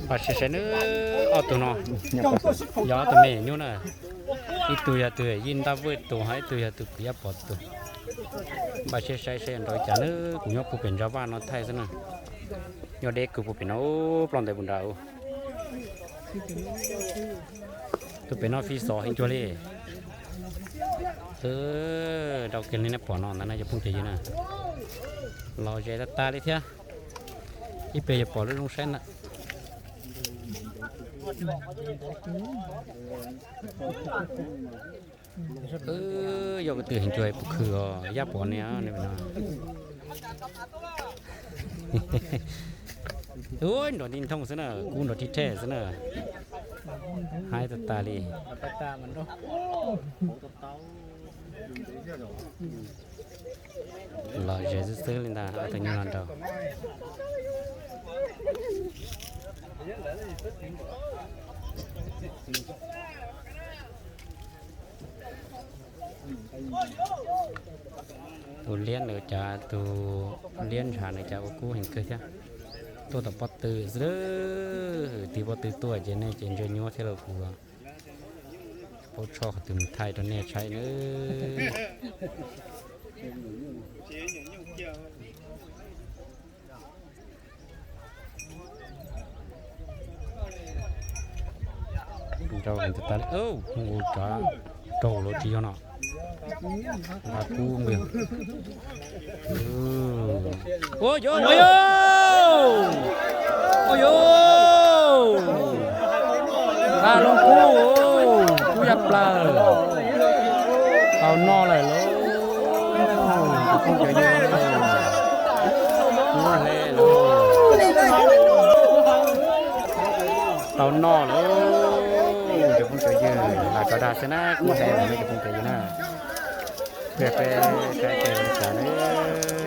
bà sẽ sẽ nữa ở tụi nó gió tụi mẹ nhú nè ít tụi yên ta với tụi hai tụi kia bỏ tụi bà sẽ rồi chả nữa cũng nhóc phụ biển ra van nó thay thế nào nhóc đế cứ phụ biển nó plon tại bùn đào tụi biển nó phi sò hình chua lê đầu kia này nó bỏ nó làจะพุ่งใจนะรอใจตาเลยเถอะอีเปย์จะปล่อยลงเส้นน่ะยกตื่นช่วยปุ๊กคือย่าปอนเนี้ยนี่เป็นอะไรโอ้ยโดนดินท่องซะน่ะกูโดนที่แท้ซะน่ะหายตาลีตามันเนาะรอใจซื้อเลยนะเอาแต่เงินเราตัวเลี้ยนเนื้อจ่าตัวเลี้ยนชาในจ่ากูเห็นเคยใช่ตัวต่อปอตือเด้อตีปอตือตัวเจนเนี่ยเจนเจนยัวเท่าเรากูอ่ะพอชอบถึงไทยตัวเนี่ยใช่เนอะเราเห็นตาเอ้างูจ่าโตโลจีเนาะมาปูมือโอ้ยโยโอ้ยโอ้ยตาลงกูกูยับปลาเอานอเลยลูกกูจะยืนกูเลยลูกเอานอเลยจะพุ่งจะยืนหากระดาษชนะกูแทนไม่จะพุ่งจะยืนนะเพื่อไปใช้เจอกัน